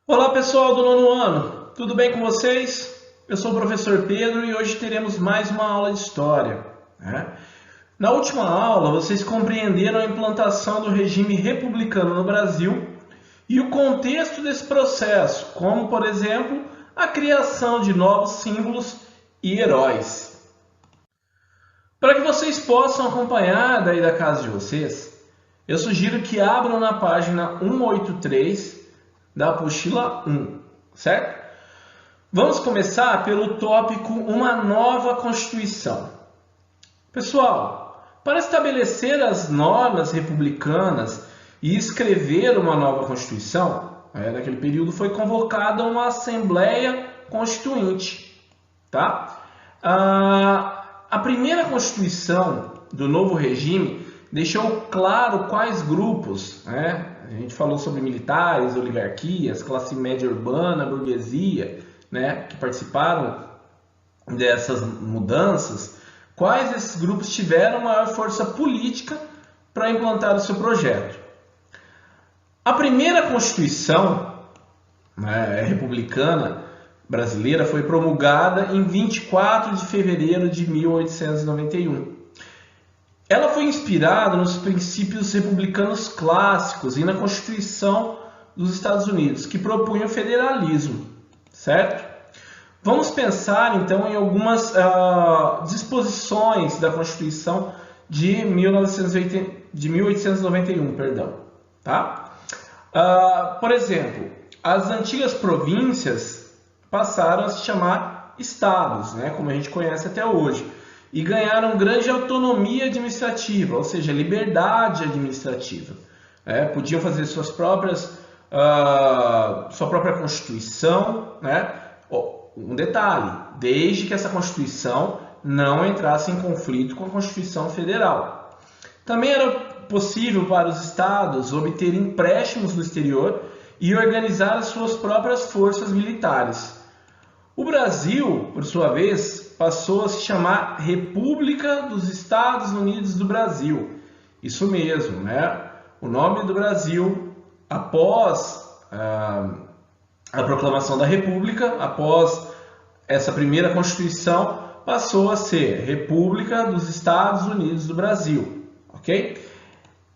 Olá pessoal do nono ano, tudo bem com vocês? Eu sou o professor Pedro e hoje teremos mais uma aula de História, né? Na última aula vocês compreenderam a implantação do regime republicano no Brasil e o contexto desse processo, como por exemplo a criação de novos símbolos e heróis. Para que vocês possam acompanhar daí da casa de vocês, eu sugiro que abram na página 183 da apostila 1, certo? Vamos começar pelo tópico Uma Nova Constituição. Pessoal, para estabelecer as normas republicanas e escrever uma nova Constituição, naquele período foi convocada uma Assembleia Constituinte. Tá? A primeira Constituição do novo regime deixou claro quais grupos, a gente falou sobre militares, oligarquias, classe média urbana, burguesia, que participaram dessas mudanças, quais esses grupos tiveram maior força política para implantar o seu projeto. A primeira Constituição republicana brasileira foi promulgada em 24 de fevereiro de 1891. Ela foi inspirada nos princípios republicanos clássicos e na Constituição dos Estados Unidos, que propunha o federalismo, certo? Vamos pensar então em algumas disposições da Constituição de 1891, tá? Por exemplo, as antigas províncias passaram a se chamar estados, como a gente conhece até hoje, e ganharam grande autonomia administrativa, ou seja, liberdade administrativa. Podiam fazer sua própria Constituição, um detalhe, desde que essa Constituição não entrasse em conflito com a Constituição Federal. Também era possível para os estados obter empréstimos do exterior e organizar as suas próprias forças militares. O Brasil, por sua vez, passou a se chamar República dos Estados Unidos do Brasil. Isso mesmo, O nome do Brasil, após a proclamação da República, após essa primeira Constituição, passou a ser República dos Estados Unidos do Brasil, ok?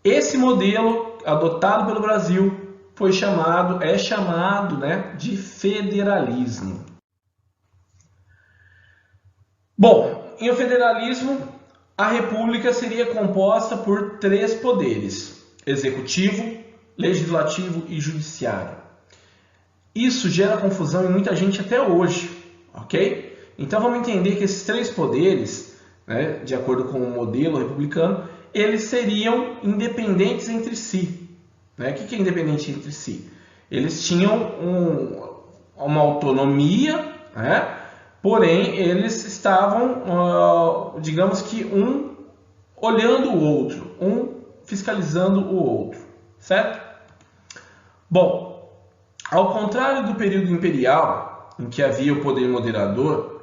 Esse modelo adotado pelo Brasil é chamado de federalismo. Bom, em o federalismo, a República seria composta por 3 poderes: executivo, legislativo e judiciário. Isso gera confusão em muita gente até hoje, ok? Então vamos entender que esses 3 poderes, de acordo com o modelo republicano, eles seriam independentes entre si. O que é independente entre si? Eles tinham uma autonomia, porém eles estavam, digamos que um olhando o outro, um fiscalizando o outro, certo? Bom, ao contrário do período imperial, em que havia o poder moderador,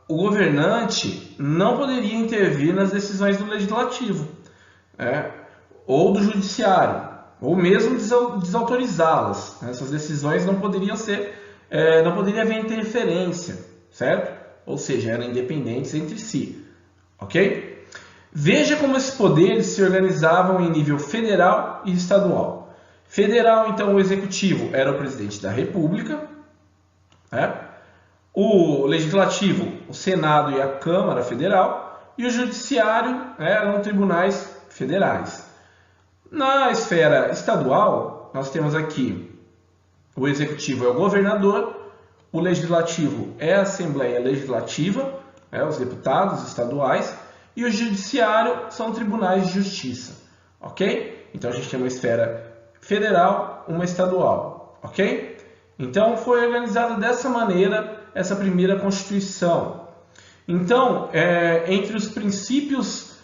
o governante não poderia intervir nas decisões do legislativo, ou do judiciário, ou mesmo desautorizá-las. Essas decisões não poderiam não poderia haver interferência, certo? Ou seja, eram independentes entre si, ok? Veja como esses poderes se organizavam em nível federal e estadual. Federal, então, o executivo era o presidente da República, o legislativo, o Senado e a Câmara Federal, e o judiciário eram tribunais federais. Na esfera estadual, nós temos aqui o executivo é o governador, o legislativo é a Assembleia Legislativa, os deputados estaduais, e o judiciário são tribunais de justiça, ok? Então a gente tem uma esfera federal, uma estadual, ok? Então foi organizada dessa maneira essa primeira Constituição. Então, entre os princípios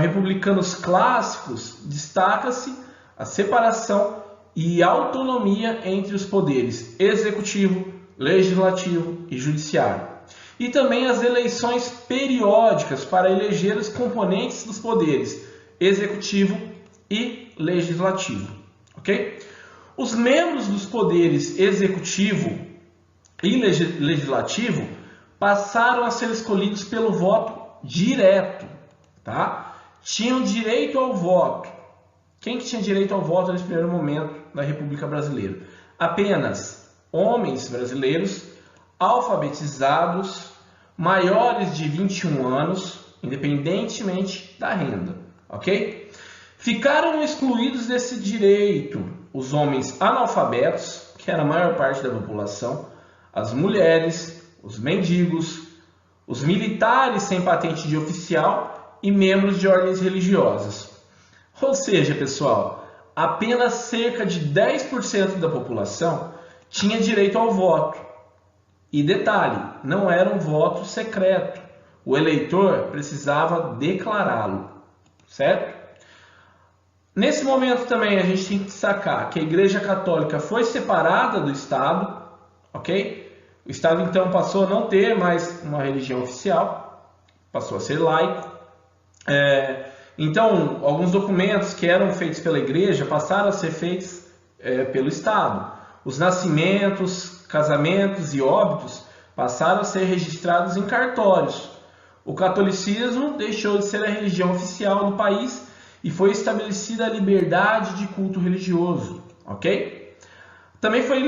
republicanos clássicos, destaca-se a separação e autonomia entre os poderes executivo, legislativo e judiciário. E também as eleições periódicas para eleger os componentes dos poderes executivo e legislativo, ok? Os membros dos poderes executivo e legislativo passaram a ser escolhidos pelo voto direto, tá? Tinham direito ao voto. Quem que tinha direito ao voto nesse primeiro momento da República Brasileira? Apenas homens brasileiros alfabetizados, maiores de 21 anos, independentemente da renda, ok? Ficaram excluídos desse direito os homens analfabetos, que era a maior parte da população, as mulheres, os mendigos, os militares sem patente de oficial e membros de ordens religiosas. Ou seja, pessoal, apenas cerca de 10% da população tinha direito ao voto. E detalhe, não era um voto secreto. O eleitor precisava declará-lo, certo? Nesse momento também a gente tem que destacar que a Igreja Católica foi separada do Estado, ok? O Estado então passou a não ter mais uma religião oficial, passou a ser laico. Então, alguns documentos que eram feitos pela Igreja passaram a ser feitos pelo Estado. Os nascimentos, casamentos e óbitos passaram a ser registrados em cartórios. O catolicismo deixou de ser a religião oficial do país e foi estabelecida a liberdade de culto religioso, ok? Também foi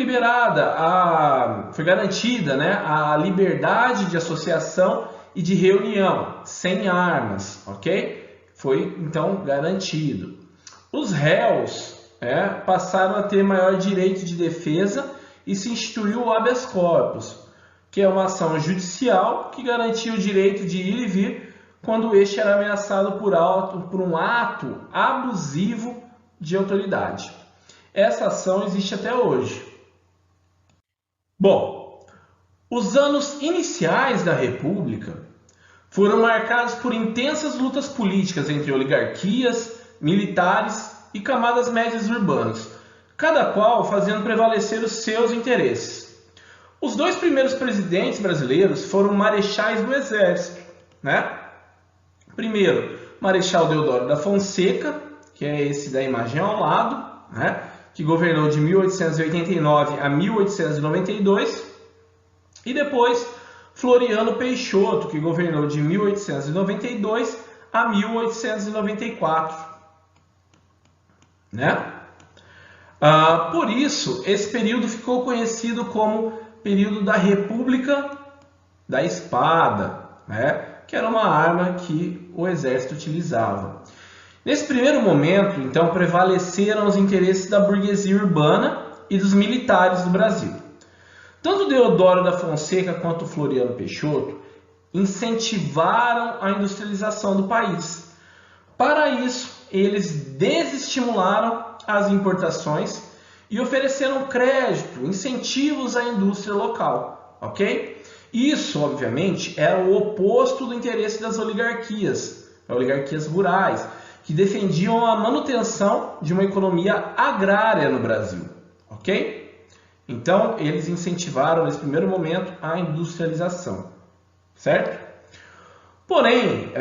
garantida, né, a liberdade de associação e de reunião, sem armas, ok? Foi então garantido. Os réus passaram a ter maior direito de defesa e se instituiu o habeas corpus, que é uma ação judicial que garantia o direito de ir e vir quando este era ameaçado por um ato abusivo de autoridade. Essa ação existe até hoje. Bom, os anos iniciais da República foram marcados por intensas lutas políticas entre oligarquias, militares e camadas médias urbanas, cada qual fazendo prevalecer os seus interesses. Os dois primeiros presidentes brasileiros foram marechais do Exército, né? Primeiro, Marechal Deodoro da Fonseca, que é esse da imagem ao lado, né? Que governou de 1889 a 1892, e depois Floriano Peixoto, que governou de 1892 a 1894, né? Por isso, esse período ficou conhecido como período da República da Espada, né? Que era uma arma que o exército utilizava. Nesse primeiro momento, então, prevaleceram os interesses da burguesia urbana e dos militares do Brasil. Tanto Deodoro da Fonseca quanto Floriano Peixoto incentivaram a industrialização do país. Para isso, eles desestimularam as importações e ofereceram crédito, incentivos à indústria local, ok? Isso, obviamente, era o oposto do interesse das oligarquias rurais, que defendiam a manutenção de uma economia agrária no Brasil, ok? Então, eles incentivaram, nesse primeiro momento, a industrialização, certo? Porém,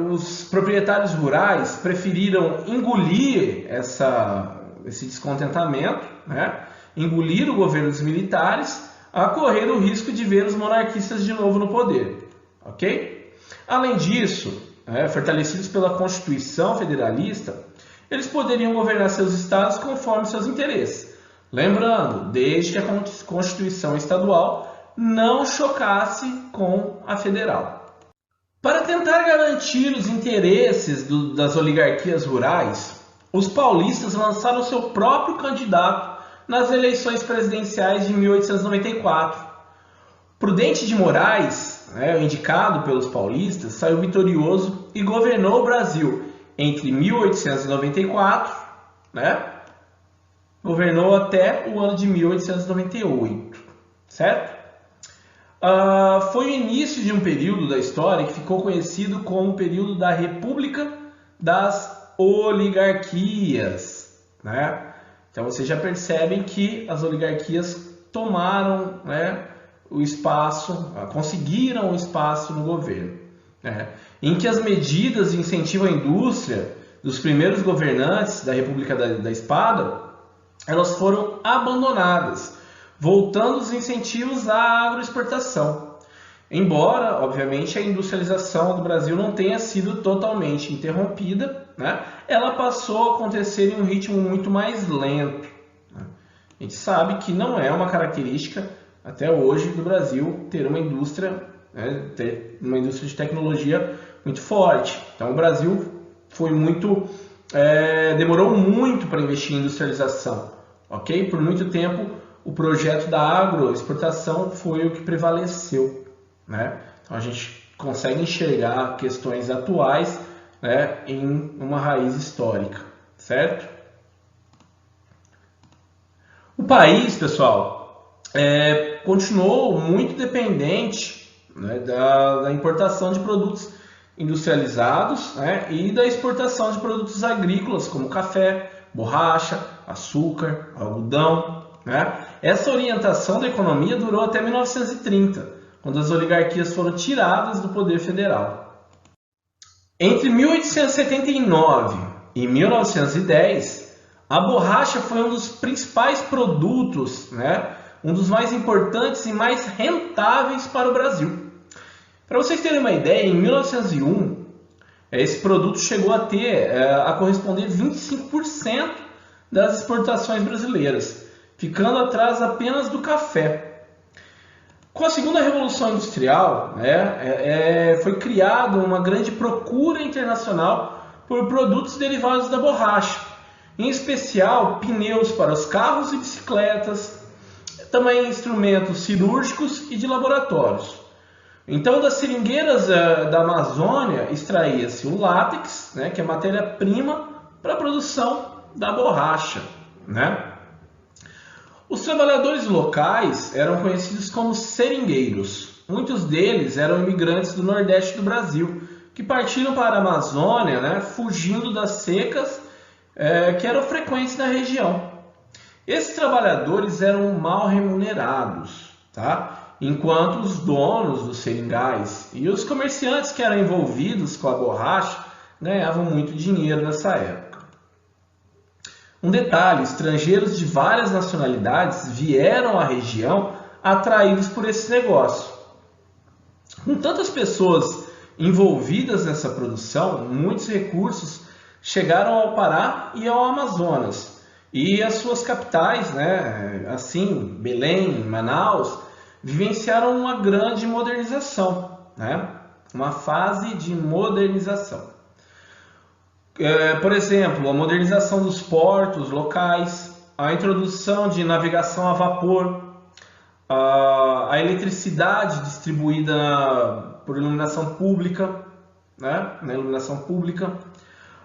os proprietários rurais preferiram engolir esse descontentamento, né? Engolir o governo dos militares, a correr o risco de ver os monarquistas de novo no poder, ok? Além disso, fortalecidos pela Constituição Federalista, eles poderiam governar seus estados conforme seus interesses. Lembrando, desde que a Constituição estadual não chocasse com a federal. Para tentar garantir os interesses das oligarquias rurais, os paulistas lançaram seu próprio candidato nas eleições presidenciais de 1894. Prudente de Moraes, indicado pelos paulistas, saiu vitorioso e governou o Brasil entre 1894, governou até o ano de 1898, certo? Foi o início de um período da história que ficou conhecido como o período da República das Oligarquias, né? Então vocês já percebem que as oligarquias tomaram, o espaço, conseguiram o espaço no governo, em que as medidas de incentivo à indústria dos primeiros governantes da República da Espada elas foram abandonadas, voltando os incentivos à agroexportação. Embora, obviamente, a industrialização do Brasil não tenha sido totalmente interrompida, né, ela passou a acontecer em um ritmo muito mais lento. Né? A gente sabe que não é uma característica, até hoje, do Brasil ter uma indústria, né, ter uma indústria de tecnologia muito forte. Então, o Brasil foi demorou muito para investir em industrialização. Ok? Por muito tempo, o projeto da agroexportação foi o que prevaleceu. Né? Então a gente consegue enxergar questões atuais, né, em uma raiz histórica, certo? O país, pessoal, continuou muito dependente, né, da importação de produtos industrializados, né, e da exportação de produtos agrícolas como café, borracha, açúcar, algodão. Né? Essa orientação da economia durou até 1930. Quando as oligarquias foram tiradas do poder federal. Entre 1879 e 1910, a borracha foi um dos principais produtos, né, um dos mais importantes e mais rentáveis para o Brasil. Para vocês terem uma ideia, em 1901, esse produto chegou a corresponder 25% das exportações brasileiras, ficando atrás apenas do café. Com a segunda revolução industrial, né, foi criada uma grande procura internacional por produtos derivados da borracha, em especial pneus para os carros e bicicletas, também instrumentos cirúrgicos e de laboratórios. Então, das seringueiras da Amazônia extraía-se o látex, né, que é a matéria-prima para a produção da borracha. Né? Os trabalhadores locais eram conhecidos como seringueiros. Muitos deles eram imigrantes do Nordeste do Brasil, que partiram para a Amazônia, né, fugindo das secas que eram frequentes na região. Esses trabalhadores eram mal remunerados, tá? Enquanto os donos dos seringais e os comerciantes que eram envolvidos com a borracha ganhavam muito dinheiro nessa época. Um detalhe, estrangeiros de várias nacionalidades vieram à região atraídos por esse negócio. Com tantas pessoas envolvidas nessa produção, muitos recursos chegaram ao Pará e ao Amazonas. E as suas capitais, né, assim, Belém, Manaus, vivenciaram uma grande modernização, né, uma fase de modernização. Por exemplo, a modernização dos portos locais, a introdução de navegação a vapor, a eletricidade distribuída por iluminação pública, né? Na iluminação pública,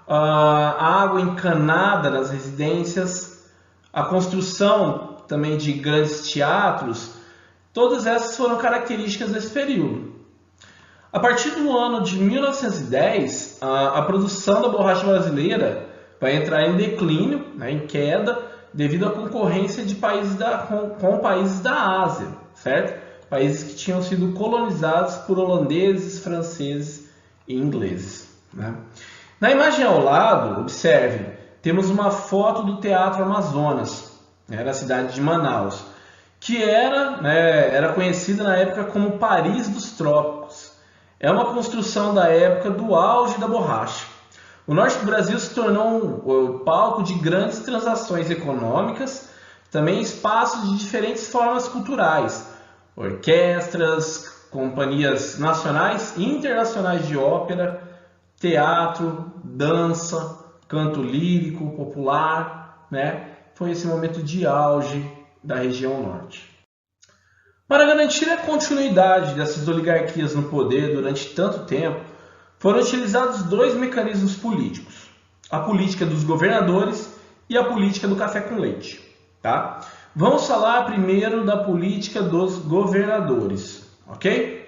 a água encanada nas residências, a construção também de grandes teatros, todas essas foram características desse período. A partir do ano de 1910, a produção da borracha brasileira vai entrar em declínio, né, em queda, devido à concorrência de países com países da Ásia, certo? Países que tinham sido colonizados por holandeses, franceses e ingleses. Né? Na imagem ao lado, observe, temos uma foto do Teatro Amazonas, né, na cidade de Manaus, que era conhecida na época como Paris dos Trópicos. É uma construção da época do auge da borracha. O norte do Brasil se tornou um palco de grandes transações econômicas, também espaços de diferentes formas culturais, orquestras, companhias nacionais e internacionais de ópera, teatro, dança, canto lírico, popular, né? Foi esse momento de auge da região norte. Para garantir a continuidade dessas oligarquias no poder durante tanto tempo, foram utilizados dois mecanismos políticos: a política dos governadores e a política do café com leite. Tá? Vamos falar primeiro da política dos governadores, ok?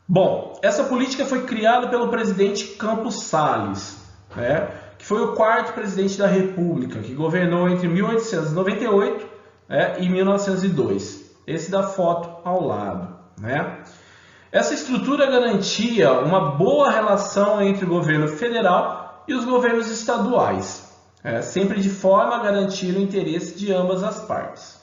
Bom, essa política foi criada pelo presidente Campos Salles, né, que foi o quarto presidente da República, que governou entre 1898, e 1902. Esse da foto ao lado. Né? Essa estrutura garantia uma boa relação entre o governo federal e os governos estaduais. sempre de forma a garantir o interesse de ambas as partes.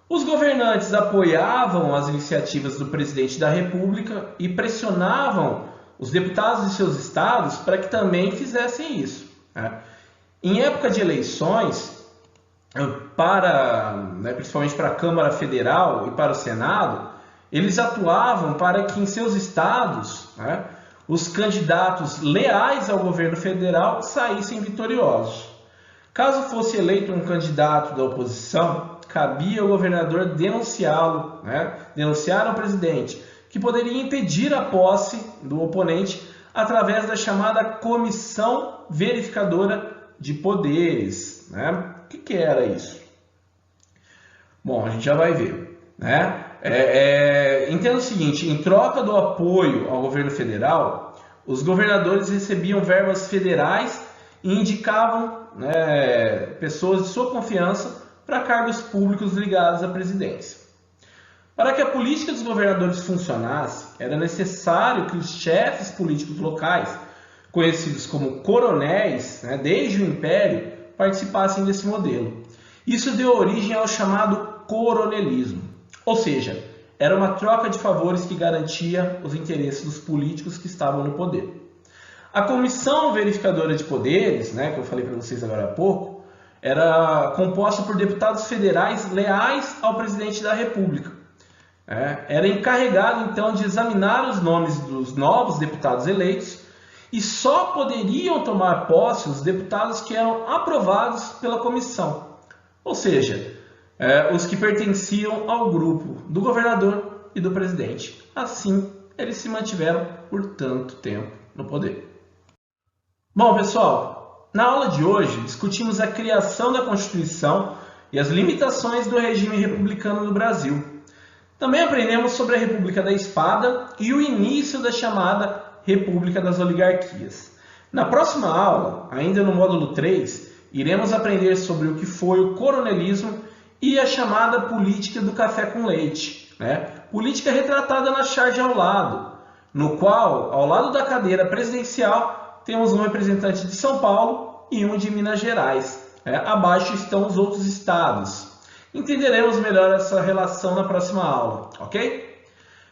Os governantes apoiavam as iniciativas do presidente da República e pressionavam os deputados de seus estados para que também fizessem isso. Em época de eleições, principalmente para a Câmara Federal e para o Senado, eles atuavam para que em seus estados os candidatos leais ao governo federal saíssem vitoriosos. Caso fosse eleito um candidato da oposição, cabia ao governador denunciá-lo, denunciar ao presidente, que poderia impedir a posse do oponente através da chamada Comissão Verificadora de Poderes. O que era isso? Bom, a gente já vai ver. Entenda o seguinte: em troca do apoio ao governo federal, os governadores recebiam verbas federais e indicavam pessoas de sua confiança para cargos públicos ligados à presidência. Para que a política dos governadores funcionasse, era necessário que os chefes políticos locais, conhecidos como coronéis, desde o Império, participassem desse modelo. Isso deu origem ao chamado coronelismo, ou seja, era uma troca de favores que garantia os interesses dos políticos que estavam no poder. A Comissão Verificadora de Poderes, que eu falei para vocês agora há pouco, era composta por deputados federais leais ao presidente da República. Era encarregado, então, de examinar os nomes dos novos deputados eleitos e só poderiam tomar posse os deputados que eram aprovados pela comissão, ou seja, os que pertenciam ao grupo do governador e do presidente. Assim, eles se mantiveram por tanto tempo no poder. Bom, pessoal, na aula de hoje discutimos a criação da Constituição e as limitações do regime republicano no Brasil. Também aprendemos sobre a República da Espada e o início da chamada República das Oligarquias. Na próxima aula, ainda no módulo 3, iremos aprender sobre o que foi o coronelismo e a chamada política do café com leite, política retratada na charge ao lado, no qual, ao lado da cadeira presidencial, temos um representante de São Paulo e um de Minas Gerais. Abaixo estão os outros estados. Entenderemos melhor essa relação na próxima aula, ok?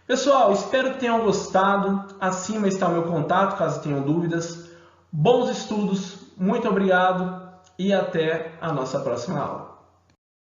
Pessoal, espero que tenham gostado. Acima está o meu contato, caso tenham dúvidas. Bons estudos, muito obrigado e até a nossa próxima aula.